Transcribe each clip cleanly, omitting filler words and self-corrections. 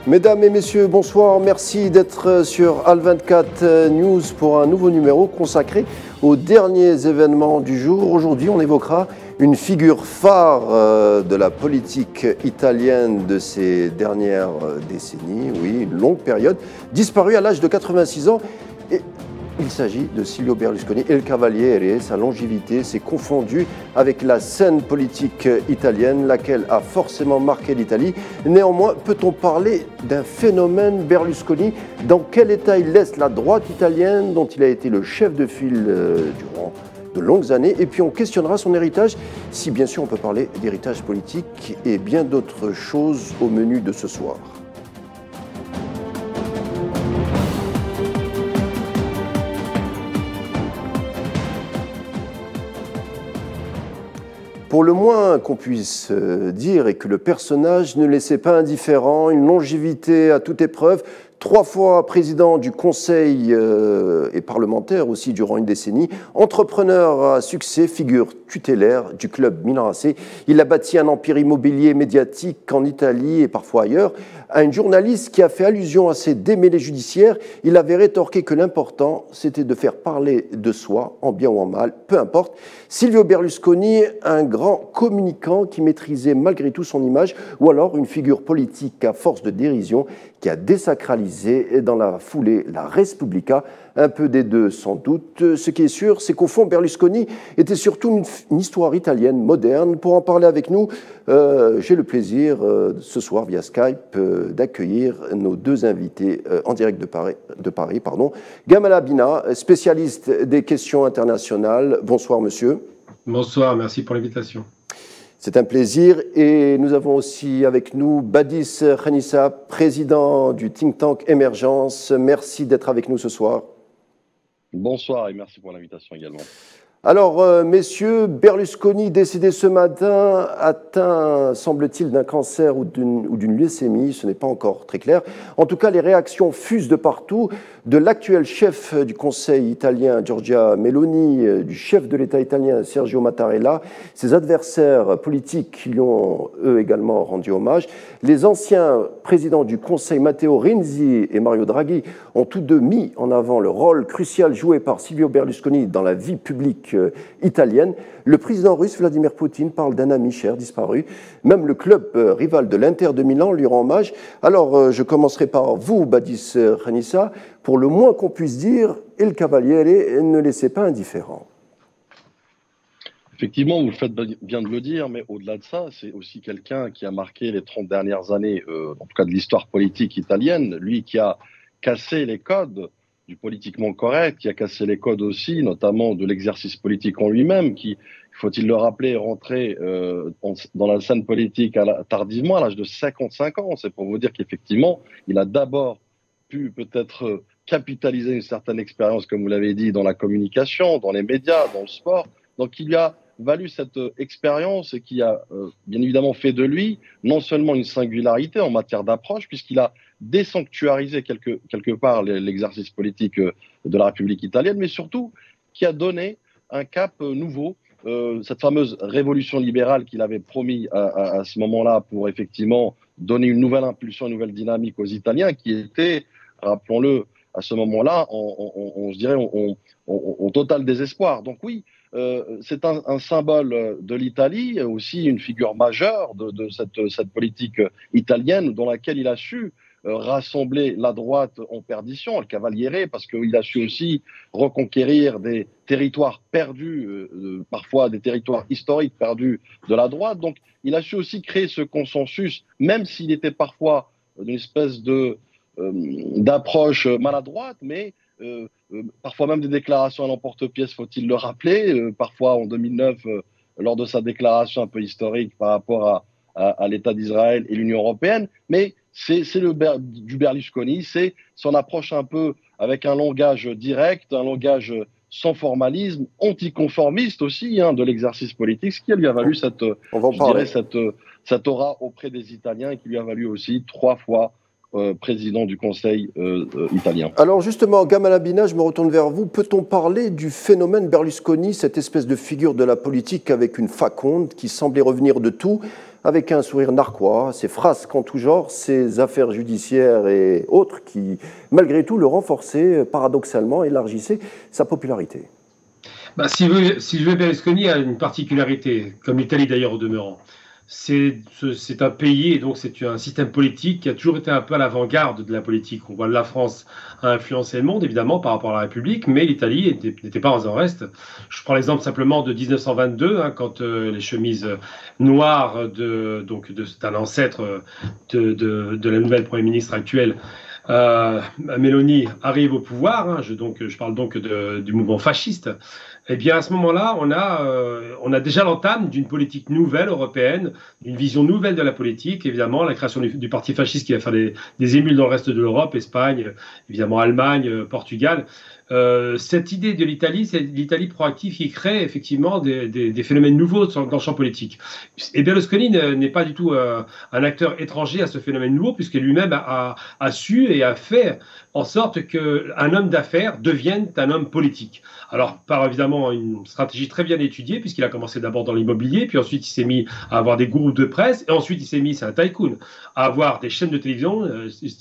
Mesdames et messieurs, bonsoir. Merci d'être sur Al24 News pour un nouveau numéro consacré aux derniers événements du jour. Aujourd'hui, on évoquera une figure phare de la politique italienne de ces dernières décennies. Oui, une longue période, disparue à l'âge de 86 ans. Et il s'agit de Silvio Berlusconi et le Cavaliere. Sa longévité s'est confondue avec la scène politique italienne, laquelle a forcément marqué l'Italie. Néanmoins, peut-on parler d'un phénomène Berlusconi? Dans quel état il laisse la droite italienne, dont il a été le chef de file durant de longues années? Et puis on questionnera son héritage, si bien sûr on peut parler d'héritage politique et bien d'autres choses au menu de ce soir. Pour le moins qu'on puisse dire, et que le personnage ne laissait pas indifférent, une longévité à toute épreuve, 3 fois président du Conseil et parlementaire aussi durant une décennie, entrepreneur à succès, figure tutélaire du club Milan AC. Il a bâti un empire immobilier médiatique en Italie et parfois ailleurs. À une journaliste qui a fait allusion à ses démêlés judiciaires, il avait rétorqué que l'important, c'était de faire parler de soi, en bien ou en mal, peu importe. Silvio Berlusconi, un grand communicant qui maîtrisait malgré tout son image, ou alors une figure politique à force de dérision qui a désacralisé dans la foulée la Repubblica, un peu des deux sans doute. Ce qui est sûr, c'est qu'au fond, Berlusconi était surtout une histoire italienne moderne. Pour en parler avec nous, j'ai le plaisir ce soir via Skype d'accueillir nos deux invités en direct de Paris. Gamal Abina, spécialiste des questions internationales. Bonsoir monsieur. Bonsoir, merci pour l'invitation. C'est un plaisir. Et nous avons aussi avec nous Badis Khanissa, président du think tank Émergence. Merci d'être avec nous ce soir. Bonsoir et merci pour l'invitation également. Alors, messieurs, Berlusconi, décédé ce matin, atteint, semble-t-il, d'un cancer ou d'une leucémie, ce n'est pas encore très clair. En tout cas, les réactions fusent de partout, de l'actuel chef du Conseil italien, Giorgia Meloni, du chef de l'État italien, Sergio Mattarella. Ses adversaires politiques lui ont, eux, également rendu hommage. Les anciens présidents du Conseil, Matteo Renzi et Mario Draghi, ont tous deux mis en avant le rôle crucial joué par Silvio Berlusconi dans la vie publique italienne. Le président russe Vladimir Poutine parle d'un ami cher disparu. Même le club rival de l'Inter de Milan lui rend hommage. Alors, je commencerai par vous, Badis Khanissa. Pour le moins qu'on puisse dire, Il Cavaliere ne laissait pas indifférent. Effectivement, vous le faites bien de le dire, mais au-delà de ça, c'est aussi quelqu'un qui a marqué les 30 dernières années, en tout cas de l'histoire politique italienne, lui qui a cassé les codes du politiquement correct, qui a cassé les codes aussi, notamment de l'exercice politique en lui-même, qui, faut-il le rappeler, est rentré dans la scène politique tardivement, à l'âge de 55 ans. C'est pour vous dire qu'effectivement, il a d'abord pu peut-être capitaliser une certaine expérience, comme vous l'avez dit, dans la communication, dans les médias, dans le sport. Donc il lui a valu cette expérience et qui a bien évidemment fait de lui non seulement une singularité en matière d'approche, puisqu'il a désanctuarisé quelque part l'exercice politique de la République italienne, mais surtout qui a donné un cap nouveau, cette fameuse révolution libérale qu'il avait promis à ce moment-là pour effectivement donner une nouvelle impulsion, une nouvelle dynamique aux Italiens qui étaient, rappelons-le, à ce moment-là, je dirais, en total désespoir. Donc oui, c'est un symbole de l'Italie, aussi une figure majeure de cette politique italienne dans laquelle il a su rassembler la droite en perdition, le Cavaliere, parce qu'il a su aussi reconquérir des territoires perdus, parfois des territoires historiques perdus de la droite. Donc il a su aussi créer ce consensus, même s'il était parfois d'une espèce d'approche maladroite, mais parfois même des déclarations à l'emporte-pièce, faut-il le rappeler, parfois en 2009, lors de sa déclaration un peu historique par rapport à l'État d'Israël et l'Union européenne, mais c'est du Berlusconi, c'est son approche un peu avec un langage direct, un langage sans formalisme, anticonformiste aussi de l'exercice politique, ce qui lui a valu cette aura auprès des Italiens et qui lui a valu aussi 3 fois président du Conseil italien. Alors justement, Gamal Abina, je me retourne vers vous. Peut-on parler du phénomène Berlusconi, cette espèce de figure de la politique avec une faconde qui semblait revenir de tout, avec un sourire narquois, ses frasques en tout genre, ses affaires judiciaires et autres qui, malgré tout, le renforçaient, paradoxalement, élargissaient sa popularité. Bah, si je veux, Berlusconi a une particularité, comme l'Italie d'ailleurs au demeurant. C'est un pays et donc c'est un système politique qui a toujours été un peu à l'avant-garde de la politique. On voit la France a influencé le monde évidemment par rapport à la République, mais l'Italie n'était pas en reste. Je prends l'exemple simplement de 1922, hein, quand les chemises noires d'un ancêtre de la nouvelle Premier ministre actuelle, Meloni, arrive au pouvoir. Hein, je parle donc du mouvement fasciste. Eh bien, à ce moment-là, on a déjà l'entame d'une politique nouvelle européenne, d'une vision nouvelle de la politique, évidemment, la création du parti fasciste qui va faire des émules dans le reste de l'Europe, Espagne, évidemment Allemagne, Portugal. Cette idée de l'Italie, c'est l'Italie proactive qui crée effectivement des phénomènes nouveaux dans le champ politique. Et Berlusconi n'est pas du tout un acteur étranger à ce phénomène nouveau, puisque lui-même a su et a fait en sorte qu'un homme d'affaires devienne un homme politique. Alors, par évidemment une stratégie très bien étudiée, puisqu'il a commencé d'abord dans l'immobilier, puis ensuite il s'est mis à avoir des groupes de presse, et ensuite il s'est mis, c'est un tycoon, à avoir des chaînes de télévision,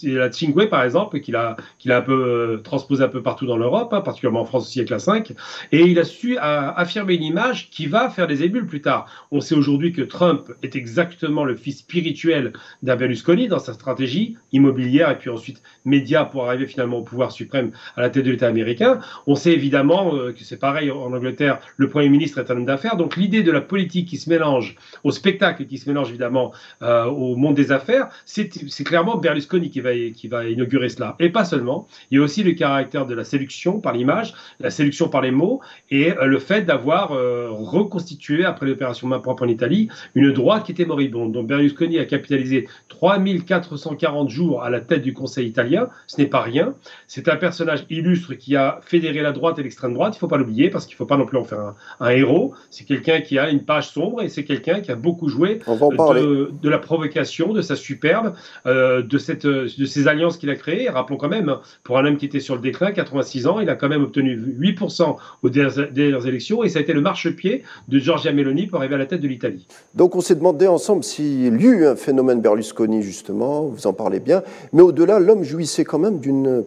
la Cinque par exemple, qu'il a un peu transposé un peu partout dans l'Europe, hein, particulièrement en France aussi avec la 5, et il a su affirmer une image qui va faire des émules plus tard. On sait aujourd'hui que Trump est exactement le fils spirituel d'un Berlusconi dans sa stratégie immobilière et puis ensuite média pour arriver finalement au pouvoir suprême à la tête de l'État américain. On sait évidemment que c'est pareil en Angleterre, le Premier ministre est un homme d'affaires, donc l'idée de la politique qui se mélange au spectacle, qui se mélange évidemment au monde des affaires, c'est clairement Berlusconi qui va inaugurer cela. Et pas seulement, il y a aussi le caractère de la séduction par l'image, la séduction par les mots, et le fait d'avoir reconstitué, après l'opération main propre en Italie, une droite qui était moribonde. Donc Berlusconi a capitalisé 3440 jours à la tête du Conseil italien, ce n'est pas rien. C'est un personnage illustre qui a fédéré la droite et l'extrême droite, il ne faut pas l'oublier, parce qu'il ne faut pas non plus en faire un héros. C'est quelqu'un qui a une page sombre et c'est quelqu'un qui a beaucoup joué de la provocation, de sa superbe, de ces alliances qu'il a créées. Rappelons quand même, pour un homme qui était sur le déclin, 86 ans, il a quand même obtenu 8% aux dernières élections et ça a été le marchepied de Giorgia Meloni pour arriver à la tête de l'Italie. Donc on s'est demandé ensemble s'il y eut un phénomène Berlusconi, justement, vous en parlez bien, mais au-delà, l'homme jouissait quand même d'une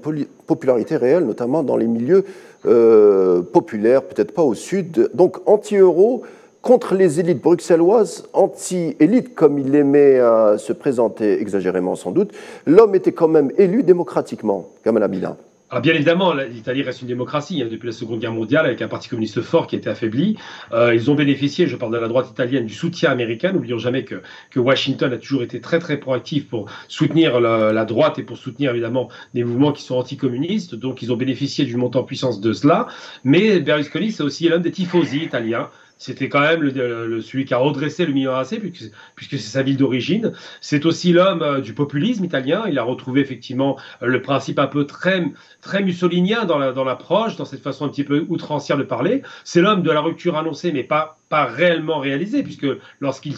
popularité réelle, notamment dans les milieux populaires, peut-être pas au sud, donc anti-euro, contre les élites bruxelloises, anti-élites, comme il aimait se présenter, exagérément sans doute. L'homme était quand même élu démocratiquement, Gamal Abidin. Alors bien évidemment, l'Italie reste une démocratie, hein, depuis la Seconde Guerre mondiale, avec un parti communiste fort qui a été affaibli. Ils ont bénéficié, je parle de la droite italienne, du soutien américain. N'oublions jamais que Washington a toujours été très très proactif pour soutenir la droite et pour soutenir évidemment des mouvements qui sont anticommunistes. Donc ils ont bénéficié d'une montée en puissance de cela. Mais Berlusconi, c'est aussi l'un des tifosi italiens. C'était quand même celui qui a redressé le Milan AC, puisque c'est sa ville d'origine. C'est aussi l'homme du populisme italien. Il a retrouvé effectivement le principe un peu très, très mussolinien dans l'approche, dans cette façon un petit peu outrancière de parler. C'est l'homme de la rupture annoncée, mais pas réellement réalisée, puisque lorsqu'il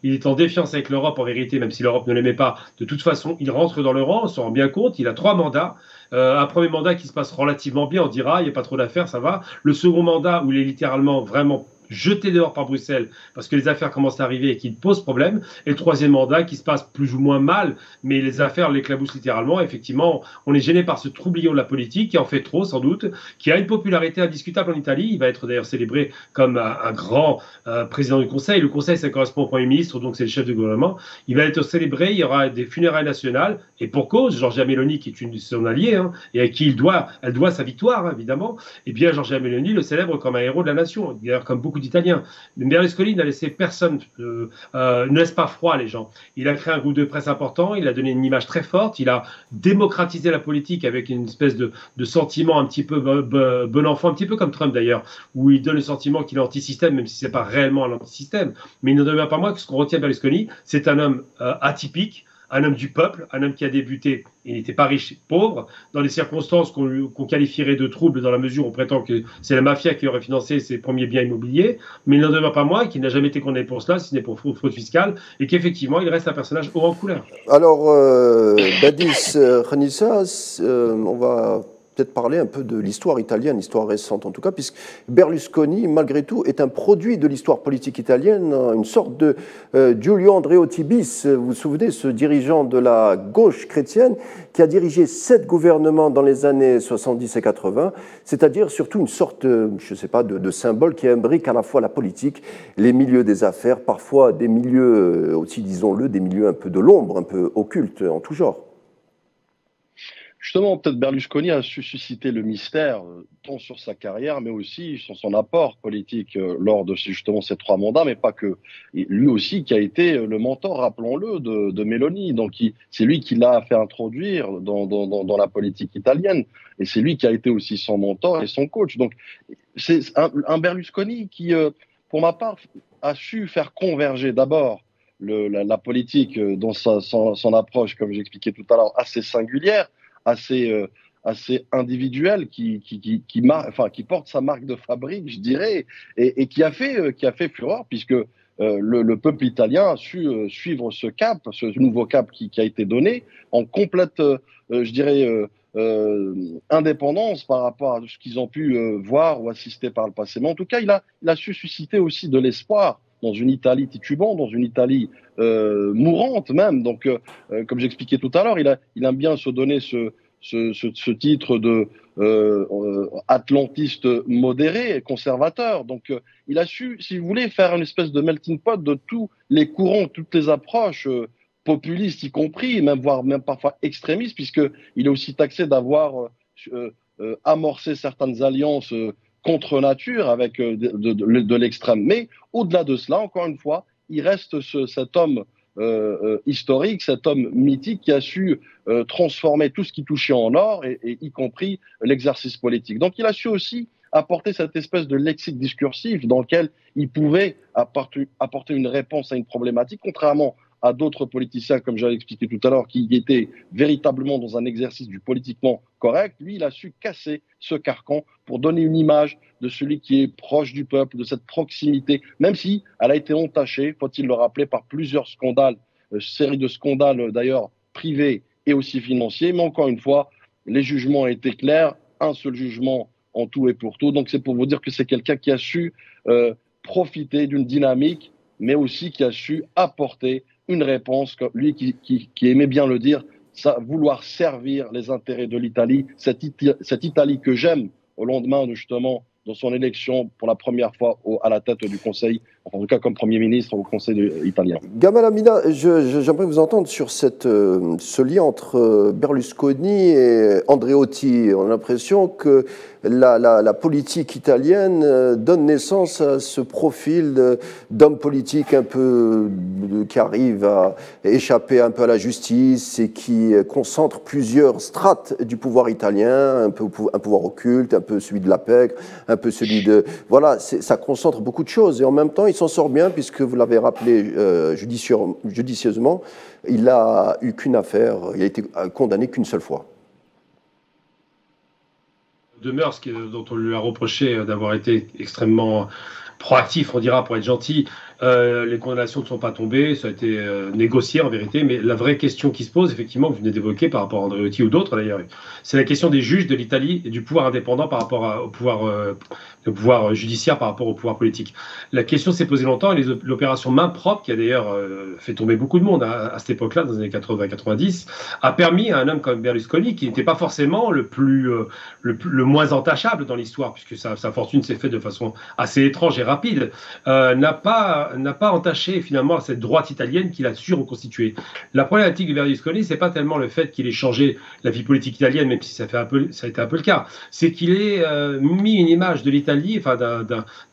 est en défiance avec l'Europe, en vérité, même si l'Europe ne l'aimait pas, de toute façon, il rentre dans le rang, on s'en rend bien compte. Il a 3 mandats. Un premier mandat qui se passe relativement bien, on dira, il n'y a pas trop d'affaires, ça va. Le second mandat, où il est littéralement vraiment jeté dehors par Bruxelles parce que les affaires commencent à arriver et qu'il pose problème. Et le troisième mandat qui se passe plus ou moins mal, mais les affaires l'éclaboussent littéralement. Effectivement, on est gêné par ce troublion de la politique qui en fait trop sans doute, qui a une popularité indiscutable en Italie. Il va être d'ailleurs célébré comme un grand président du Conseil. Le Conseil, ça correspond au Premier ministre, donc c'est le chef du gouvernement. Il va être célébré, il y aura des funérailles nationales et pour cause, Giorgia Meloni, qui est une de son alliée, hein, et à qui elle doit sa victoire, hein, évidemment, et bien Giorgia Meloni le célèbre comme un héros de la nation, d'ailleurs comme beaucoup d'Italiens. Berlusconi n'a laissé personne, ne laisse pas froid les gens. Il a créé un groupe de presse important, il a donné une image très forte, il a démocratisé la politique avec une espèce de sentiment un petit peu bon enfant, un petit peu comme Trump d'ailleurs, où il donne le sentiment qu'il est anti-système, même si ce n'est pas réellement un anti-système. Mais il ne demeure pas moins que ce qu'on retient de Berlusconi, c'est un homme atypique, un homme du peuple, un homme qui a débuté, il n'était pas riche, pauvre, dans des circonstances qu'on qualifierait de troubles dans la mesure où on prétend que c'est la mafia qui aurait financé ses premiers biens immobiliers, mais il n'en demeure pas moins qu'il n'a jamais été condamné pour cela, si ce n'est pour fraude fiscale, et qu'effectivement, il reste un personnage haut en couleur. Alors, Badis Khanissa, on va peut-être parler un peu de l'histoire italienne, l'histoire récente en tout cas, puisque Berlusconi, malgré tout, est un produit de l'histoire politique italienne, une sorte de Giulio Andreotti bis. Vous vous souvenez, ce dirigeant de la gauche chrétienne qui a dirigé 7 gouvernements dans les années 70 et 80, c'est-à-dire surtout une sorte, je ne sais pas, de symbole qui imbrique à la fois la politique, les milieux des affaires, parfois des milieux aussi, disons-le, des milieux un peu de l'ombre, un peu occultes en tout genre. Justement, peut-être Berlusconi a su susciter le mystère, tant sur sa carrière, mais aussi sur son apport politique lors de justement ces 3 mandats, mais pas que. Et lui aussi qui a été le mentor, rappelons-le, de Meloni. Donc c'est lui qui l'a fait introduire dans la politique italienne. Et c'est lui qui a été aussi son mentor et son coach. Donc c'est un Berlusconi qui, pour ma part, a su faire converger d'abord la politique dans son approche, comme j'expliquais tout à l'heure, assez singulière, assez individuel, qui porte sa marque de fabrique, je dirais, et qui a fait fureur, puisque le peuple italien a su suivre ce nouveau cap qui a été donné, en complète, je dirais, indépendance par rapport à ce qu'ils ont pu voir ou assister par le passé. Mais en tout cas, il a su susciter aussi de l'espoir dans une Italie titubante, dans une Italie mourante même. Donc, comme j'expliquais tout à l'heure, il aime bien se donner ce titre de atlantiste modéré et conservateur. Donc, il a su, si vous voulez, faire une espèce de melting pot de tous les courants, toutes les approches populistes y compris, voire même parfois extrémistes, puisqu'il est aussi taxé d'avoir amorcé certaines alliances contre nature avec de l'extrême. Mais au-delà de cela, encore une fois, il reste cet homme historique, cet homme mythique qui a su transformer tout ce qui touchait en or, et y compris l'exercice politique. Donc il a su aussi apporter cette espèce de lexique discursif dans lequel il pouvait apporter une réponse à une problématique, contrairement à d'autres politiciens, comme j'avais expliqué tout à l'heure, qui étaient véritablement dans un exercice du politiquement correct. Lui, il a su casser ce carcan pour donner une image de celui qui est proche du peuple, de cette proximité, même si elle a été entachée, faut-il le rappeler, par plusieurs scandales, série de scandales d'ailleurs privés et aussi financiers. Mais encore une fois, les jugements ont été clairs, un seul jugement en tout et pour tout. Donc c'est pour vous dire que c'est quelqu'un qui a su profiter d'une dynamique, mais aussi qui a su apporter une réponse, lui qui aimait bien le dire, vouloir servir les intérêts de l'Italie, cette Italie que j'aime au lendemain de justement dans son élection pour la première fois à la tête du Conseil, en tout cas comme Premier ministre au Conseil italien. Gamal Amina, j'aimerais vous entendre sur ce lien entre Berlusconi et Andreotti. On a l'impression que la politique italienne donne naissance à ce profil d'homme politique un peu qui arrive à échapper un peu à la justice et qui concentre plusieurs strates du pouvoir italien, un pouvoir occulte, un peu celui de la PEC, un peu celui de... Voilà, ça concentre beaucoup de choses et en même temps, il s'en sort bien puisque vous l'avez rappelé judicieusement, il n'a eu qu'une affaire, il a été condamné qu'une seule fois. De mœurs dont on lui a reproché d'avoir été extrêmement proactif, on dira, pour être gentil. Les condamnations ne sont pas tombées, ça a été négocié en vérité, mais la vraie question qui se pose, effectivement, que vous venez d'évoquer par rapport à Andreotti ou d'autres d'ailleurs, c'est la question des juges de l'Italie et du pouvoir indépendant par rapport au pouvoir judiciaire par rapport au pouvoir politique. La question s'est posée longtemps et l'opération Main propre, qui a d'ailleurs fait tomber beaucoup de monde à cette époque-là, dans les années 80-90, a permis à un homme comme Berlusconi, qui n'était pas forcément le moins entachable dans l'histoire, puisque sa fortune s'est faite de façon assez étrange et rapide, n'a pas entaché finalement cette droite italienne qu'il a su reconstituer. La problématique de Berlusconi, c'est pas tellement le fait qu'il ait changé la vie politique italienne, même si ça a été un peu le cas, c'est qu'il ait mis une image de l'Italie, enfin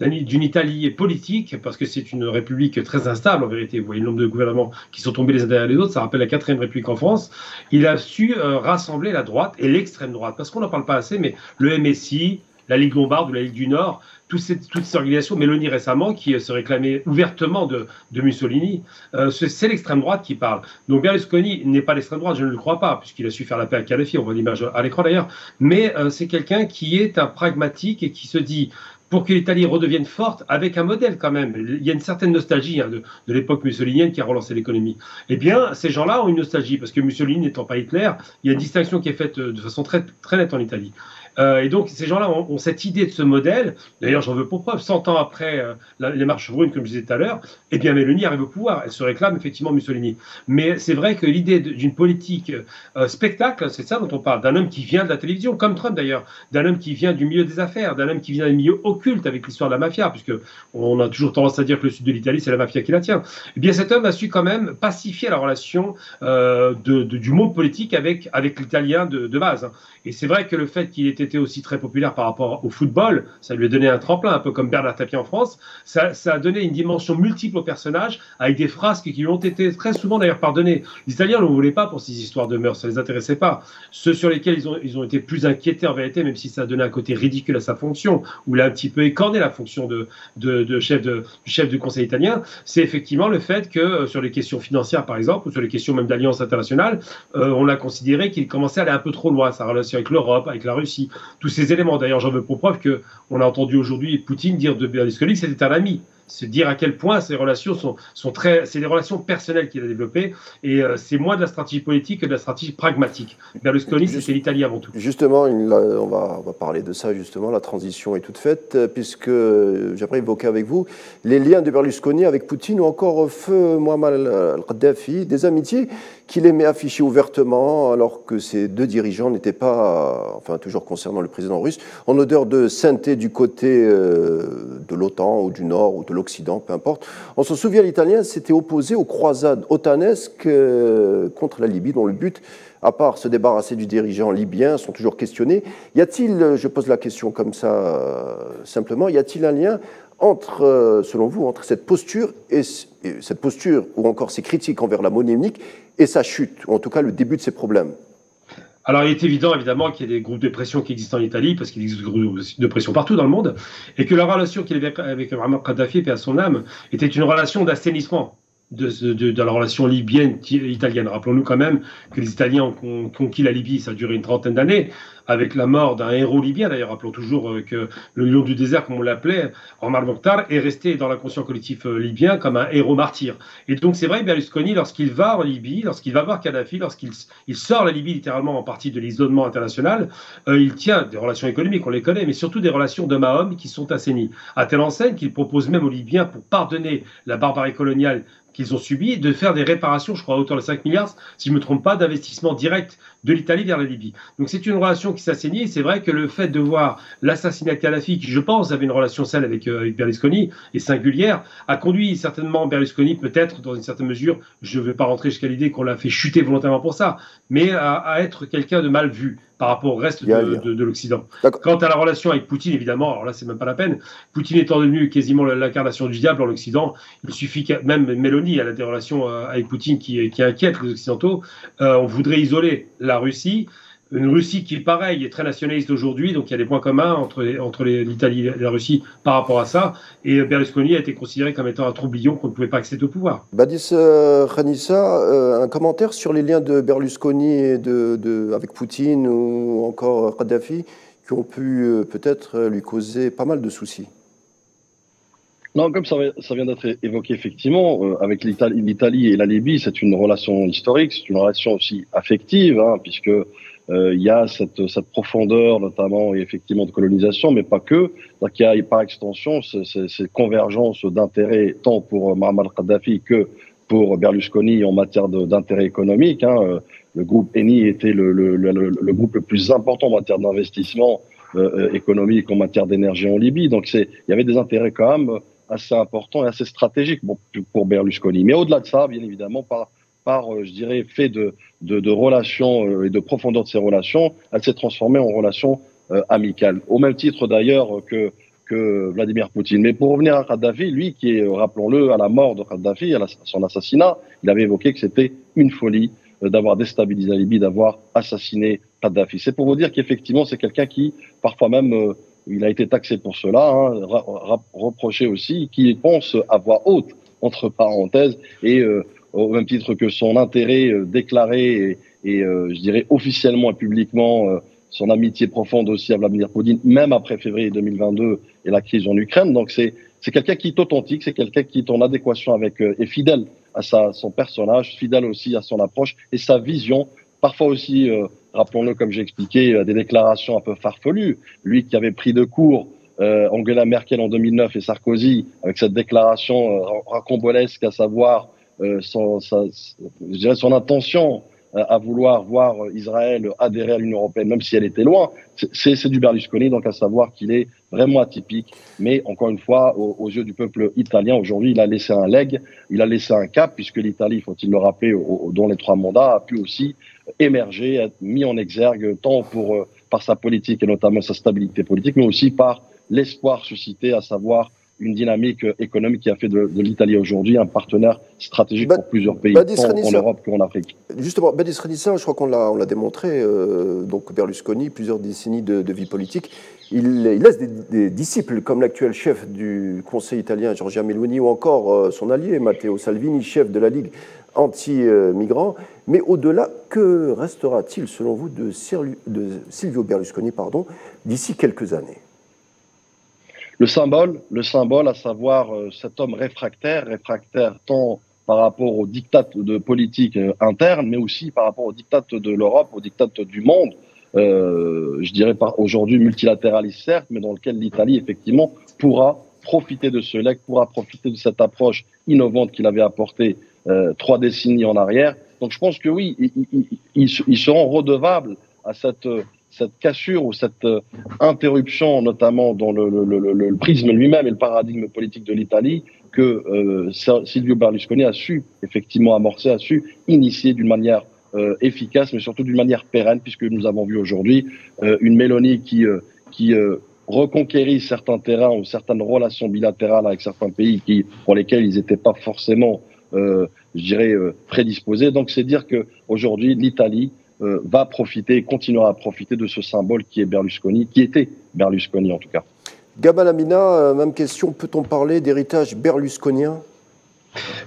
d'une Italie politique, parce que c'est une république très instable en vérité. Vous voyez le nombre de gouvernements qui sont tombés les uns derrière les autres, ça rappelle la 4e République en France. Il a su rassembler la droite et l'extrême droite, parce qu'on n'en parle pas assez, mais le MSI, la Ligue lombarde ou la Ligue du Nord, toutes ces organisations, Meloni récemment, qui se réclamait ouvertement de Mussolini, c'est l'extrême droite qui parle. Donc Berlusconi n'est pas l'extrême droite, je ne le crois pas, puisqu'il a su faire la paix à Kadhafi, on voit l'image à l'écran d'ailleurs, mais c'est quelqu'un qui est un pragmatique et qui se dit pour que l'Italie redevienne forte avec un modèle quand même. Il y a une certaine nostalgie de l'époque mussolinienne qui a relancé l'économie. Eh bien, ces gens-là ont une nostalgie parce que Mussolini n'étant pas Hitler, il y a une distinction qui est faite de façon très, très nette en Italie. Et donc, ces gens-là ont cette idée de ce modèle. D'ailleurs, j'en veux pour preuve, 100 ans après les marches brunes, comme je disais tout à l'heure, eh bien, Meloni arrive au pouvoir. Elle se réclame effectivement Mussolini. Mais c'est vrai que l'idée d'une politique spectacle, c'est ça dont on parle, d'un homme qui vient de la télévision, comme Trump d'ailleurs, d'un homme qui vient du milieu des affaires, d'un homme qui vient d'un milieu occulte avec l'histoire de la mafia, puisque on a toujours tendance à dire que le sud de l'Italie, c'est la mafia qui la tient. Eh bien, cet homme a su quand même pacifier la relation du monde politique avec l'italien de base. Et c'est vrai que le fait qu'il ait été aussi très populaire par rapport au football, ça lui a donné un tremplin, un peu comme Bernard Tapie en France. Ça a donné une dimension multiple au personnage, avec des frasques qui lui ont été très souvent d'ailleurs pardonnées. Les Italiens ne le voulaient pas pour ces histoires de mœurs, ça ne les intéressait pas. Ceux sur lesquels ils ont été plus inquiétés en vérité, même si ça a donné un côté ridicule à sa fonction, où il a un petit peu écorné la fonction du chef du Conseil italien, c'est effectivement le fait que sur les questions financières par exemple, ou sur les questions même d'alliance internationale, on a considéré qu'il commençait à aller un peu trop loin, sa relation avec l'Europe, avec la Russie, tous ces éléments. D'ailleurs, j'en veux pour preuve qu'on a entendu aujourd'hui Poutine dire de Berlusconi que c'était un ami. C'est dire à quel point ces relations c'est des relations personnelles qu'il a développées et c'est moins de la stratégie politique que de la stratégie pragmatique. Berlusconi, c'était l'Italie avant tout. Justement, on va parler de ça justement, la transition est toute faite, puisque j'aimerais évoquer avec vous les liens de Berlusconi avec Poutine ou encore feu Muammar al-Kadhafi, des amitiés qu'il aimait afficher ouvertement alors que ces deux dirigeants n'étaient pas, enfin toujours concernant le président russe, en odeur de sainteté du côté de l'OTAN ou du Nord ou de l'Occident, peu importe. On se souvient, l'Italien s'était opposé aux croisades otanesques contre la Libye, dont le but, à part se débarrasser du dirigeant libyen, sont toujours questionnés. Y a-t-il, je pose la question comme ça simplement, y a-t-il un lien entre, selon vous, entre cette posture ou encore ces critiques envers la monnaie unique et sa chute, ou en tout cas le début de ses problèmes? Alors, il est évident, évidemment, qu'il y a des groupes de pression qui existent en Italie, parce qu'il existe des groupes de pression partout dans le monde, et que la relation qu'il avait avec Muammar Kadhafi, paix à son âme, était une relation d'assainissement de la relation libyenne-italienne. Rappelons-nous quand même que les Italiens ont conquis la Libye, ça a duré une trentaine d'années, avec la mort d'un héros libyen. D'ailleurs, rappelons toujours que le lion du désert, comme on l'appelait, Omar Mokhtar, est resté dans l'inconscient collectif libyen comme un héros martyr. Et donc, c'est vrai, Berlusconi, lorsqu'il va en Libye, lorsqu'il va voir Kadhafi, lorsqu'il sort la Libye littéralement en partie de l'isolement international, il tient des relations économiques, on les connaît, mais surtout des relations d'homme à homme qui sont assainies. À telle enseigne qu'il propose même aux Libyens, pour pardonner la barbarie coloniale qu'ils ont subi, de faire des réparations, je crois à hauteur de 5 milliards, si je ne me trompe pas, d'investissement direct de l'Italie vers la Libye. Donc c'est une relation qui s'assaignit, et c'est vrai que le fait de voir l'assassinat de Kadhafi, qui je pense avait une relation saine avec Berlusconi, et singulière, a conduit certainement Berlusconi, peut-être dans une certaine mesure, je ne vais pas rentrer jusqu'à l'idée qu'on l'a fait chuter volontairement pour ça, mais à être quelqu'un de mal vu par rapport au reste de l'Occident. Quant à la relation avec Poutine, évidemment, alors là, c'est même pas la peine. Poutine étant devenu quasiment l'incarnation du diable en Occident, il suffit que même Meloni, elle a des relations avec Poutine qui inquiètent les Occidentaux. On voudrait isoler la Russie. Une Russie qui, pareil, est très nationaliste aujourd'hui, donc il y a des points communs entre l'Italie et la Russie par rapport à ça. Et Berlusconi a été considéré comme étant un troublion qu'on ne pouvait pas accéder au pouvoir. Badis Khanissa, un commentaire sur les liens de Berlusconi avec Poutine ou encore Kadhafi qui ont pu peut-être lui causer pas mal de soucis? Non, comme ça vient d'être évoqué, effectivement, avec l'Italie et la Libye, c'est une relation historique, c'est une relation aussi affective, hein, puisque il y a cette profondeur, notamment, et effectivement, de colonisation, mais pas que. Il y a, par extension, ces convergences d'intérêts, tant pour Muammar Kadhafi que pour Berlusconi en matière d'intérêt économique. Hein. Le groupe Eni était le groupe le plus important en matière d'investissement économique, en matière d'énergie en Libye. Donc, il y avait des intérêts quand même assez importants et assez stratégiques pour Berlusconi. Mais au-delà de ça, bien évidemment, par je dirais, fait de relations et de profondeur de ces relations, elle s'est transformée en relation amicale. Au même titre d'ailleurs que Vladimir Poutine. Mais pour revenir à Kadhafi, lui qui est, rappelons-le, à la mort de Kadhafi, à son assassinat, il avait évoqué que c'était une folie d'avoir déstabilisé la Libye, d'avoir assassiné Kadhafi. C'est pour vous dire qu'effectivement, c'est quelqu'un qui, parfois même, il a été taxé pour cela, hein, reproché aussi, qui pense à voix haute, entre parenthèses, et au même titre que son intérêt déclaré et je dirais officiellement et publiquement son amitié profonde aussi à Vladimir Poutine, même après février 2022 et la crise en Ukraine. Donc c'est quelqu'un qui est authentique, c'est quelqu'un qui est en adéquation avec est fidèle à son personnage, fidèle aussi à son approche et sa vision. Parfois aussi, rappelons-le, comme j'ai expliqué, des déclarations un peu farfelues. Lui qui avait pris de court Angela Merkel en 2009 et Sarkozy avec cette déclaration rocambolesque, à savoir je dirais son intention à vouloir voir Israël adhérer à l'Union européenne, même si elle était loin. C'est du Berlusconi, donc à savoir qu'il est vraiment atypique. Mais encore une fois, aux yeux du peuple italien, aujourd'hui, il a laissé un legs, il a laissé un cap, puisque l'Italie, faut-il le rappeler, dont les 3 mandats, a pu aussi émerger, être mis en exergue, tant par sa politique et notamment sa stabilité politique, mais aussi par l'espoir suscité, à savoir une dynamique économique qui a fait de l'Italie aujourd'hui un partenaire stratégique pour plusieurs pays, tant en Europe qu'en Afrique. Justement, Badis Renissa, je crois qu'on l'a démontré, donc Berlusconi, plusieurs décennies de vie politique, il laisse des disciples comme l'actuel chef du Conseil italien, Giorgia Meloni, ou encore son allié, Matteo Salvini, chef de la Ligue anti-migrants. Mais au-delà, que restera-t-il, selon vous, de Silvio Berlusconi d'ici quelques années ? Le symbole, à savoir cet homme réfractaire tant par rapport aux diktats de politique interne, mais aussi par rapport aux diktats de l'Europe, aux diktats du monde, je dirais aujourd'hui multilatéraliste certes, mais dans lequel l'Italie effectivement pourra profiter de ce legs, pourra profiter de cette approche innovante qu'il avait apportée 3 décennies en arrière. Donc je pense que oui, ils seront redevables à cette cassure ou cette interruption, notamment dans le prisme lui-même et le paradigme politique de l'Italie, que Silvio Berlusconi a su effectivement amorcer, a su initier d'une manière efficace, mais surtout d'une manière pérenne, puisque nous avons vu aujourd'hui une Meloni qui reconquérit certains terrains ou certaines relations bilatérales avec certains pays pour lesquels ils n'étaient pas forcément, je dirais, prédisposés. Donc c'est dire qu'aujourd'hui, l'Italie va profiter et continuera à profiter de ce symbole qui est Berlusconi, qui était Berlusconi en tout cas. Gabal Amina, même question, peut-on parler d'héritage berlusconien ?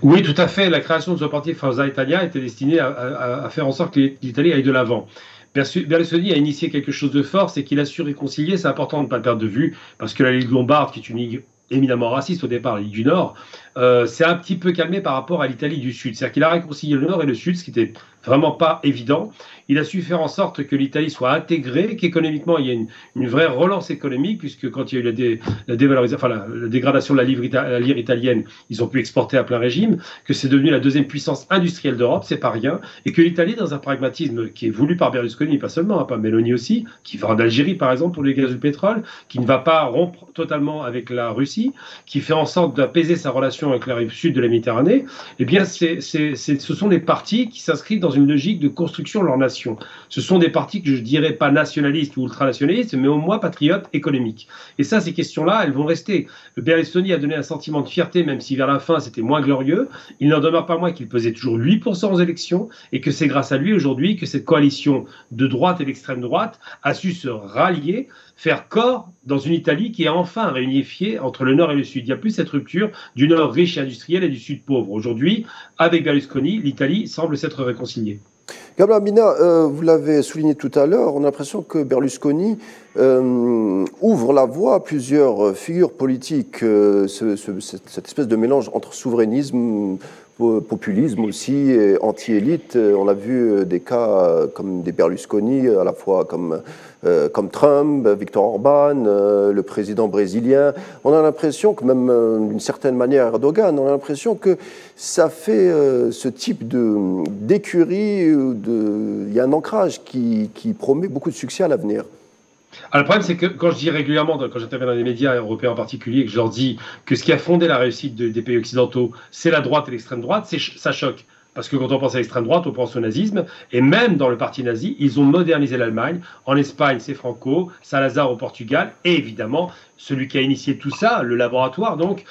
Oui, tout à fait. La création de ce parti Forza Italia était destinée à faire en sorte que l'Italie aille de l'avant. Berlusconi a initié quelque chose de fort, c'est qu'il a su réconcilier, c'est important de ne pas le perdre de vue, parce que la Ligue lombarde, qui est une ligue éminemment raciste au départ, la Ligue du Nord, s'est un petit peu calmé par rapport à l'Italie du Sud. C'est-à-dire qu'il a réconcilié le Nord et le Sud, ce qui n'était vraiment pas évident. Il a su faire en sorte que l'Italie soit intégrée, qu'économiquement, il y ait une vraie relance économique, puisque quand il y a eu la dégradation de la lire italienne, ils ont pu exporter à plein régime, que c'est devenu la 2e puissance industrielle d'Europe, c'est pas rien, et que l'Italie, dans un pragmatisme qui est voulu par Berlusconi, pas seulement, pas Meloni aussi, qui va en Algérie, par exemple, pour les gaz et le pétrole, qui ne va pas rompre totalement avec la Russie, qui fait en sorte d'apaiser sa relation avec la rive sud de la Méditerranée, eh bien, ce sont des partis qui s'inscrivent dans une logique de construction de leur nation. Ce sont des partis que je dirais pas nationalistes ou ultranationalistes, mais au moins patriotes économiques. Et ça, ces questions-là, elles vont rester. Berlusconi a donné un sentiment de fierté, même si vers la fin, c'était moins glorieux. Il n'en demeure pas moins qu'il pesait toujours 8% aux élections et que c'est grâce à lui aujourd'hui que cette coalition de droite et d'extrême droite a su se rallier, faire corps dans une Italie qui est enfin réunifiée entre le Nord et le Sud. Il n'y a plus cette rupture du Nord riche et industriel et du Sud pauvre. Aujourd'hui, avec Berlusconi, l'Italie semble s'être réconciliée. Gabal Amina, vous l'avez souligné tout à l'heure, on a l'impression que Berlusconi ouvre la voie à plusieurs figures politiques, cette espèce de mélange entre souverainisme, populisme aussi, et anti-élite. On a vu des cas comme des Berlusconi, à la fois comme Trump, Viktor Orban, le président brésilien. On a l'impression que même d'une certaine manière Erdogan, on a l'impression que ça fait ce type d'écurie, il y a un ancrage qui promet beaucoup de succès à l'avenir. Alors, le problème, c'est que quand je dis régulièrement, quand j'interviens dans les médias européens en particulier, que je leur dis que ce qui a fondé la réussite des pays occidentaux, c'est la droite et l'extrême droite, ça choque. Parce que quand on pense à l'extrême droite, on pense au nazisme. Et même dans le parti nazi, ils ont modernisé l'Allemagne. En Espagne, c'est Franco, Salazar au Portugal. Et évidemment, celui qui a initié tout ça, le laboratoire, donc,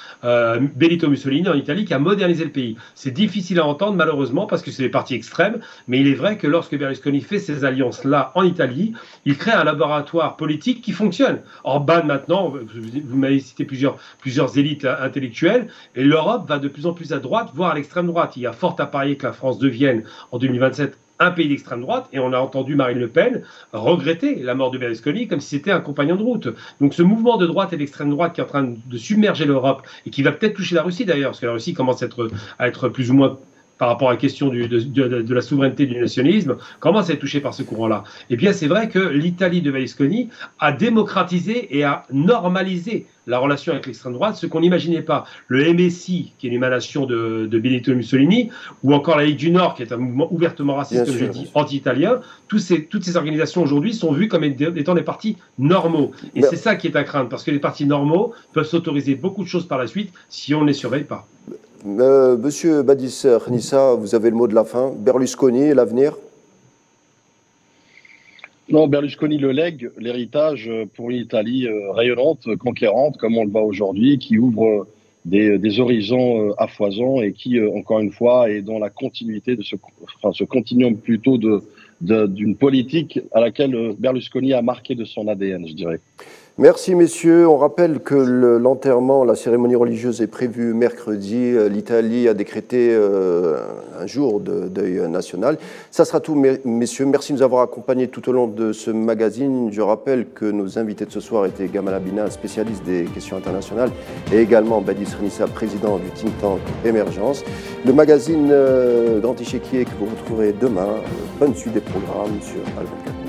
Benito Mussolini en Italie, qui a modernisé le pays. C'est difficile à entendre, malheureusement, parce que c'est des partis extrêmes. Mais il est vrai que lorsque Berlusconi fait ces alliances-là en Italie, il crée un laboratoire politique qui fonctionne. Orban, maintenant, vous m'avez cité plusieurs élites intellectuelles, et l'Europe va de plus en plus à droite, voire à l'extrême droite. Il y a fort à parier que la France devienne, en 2027, un pays d'extrême droite, et on a entendu Marine Le Pen regretter la mort de Berlusconi comme si c'était un compagnon de route. Donc ce mouvement de droite et d'extrême droite qui est en train de submerger l'Europe, et qui va peut-être toucher la Russie d'ailleurs, parce que la Russie commence à être plus ou moins, par rapport à la question de la souveraineté du nationalisme, commence à être touchée par ce courant-là. Eh bien, c'est vrai que l'Italie de Berlusconi a démocratisé et a normalisé la relation avec l'extrême droite, ce qu'on n'imaginait pas. Le MSI, qui est l'émanation de Benito Mussolini, ou encore la Ligue du Nord, qui est un mouvement ouvertement raciste, comme je l'ai dit, anti-italien, toutes ces organisations aujourd'hui sont vues comme étant des partis normaux. Et c'est ça qui est à craindre, parce que les partis normaux peuvent s'autoriser beaucoup de choses par la suite si on ne les surveille pas. Monsieur Badis Nissa, vous avez le mot de la fin. Berlusconi et l'avenir? Non, Berlusconi le lègue l'héritage pour une Italie rayonnante, conquérante, comme on le voit aujourd'hui, qui ouvre des horizons à foison et qui, encore une fois, est dans la continuité de ce continuum plutôt d'une politique à laquelle Berlusconi a marqué de son ADN, je dirais. Merci messieurs. On rappelle que l'enterrement, la cérémonie religieuse est prévue mercredi. L'Italie a décrété un jour de deuil national. Ça sera tout messieurs. Merci de nous avoir accompagnés tout au long de ce magazine. Je rappelle que nos invités de ce soir étaient Gamal Abina, spécialiste des questions internationales, et également Badis Renissa, président du think tank Émergence. Le magazine Grand Échiquier que vous retrouverez demain. Bonne suite des programmes sur Al24.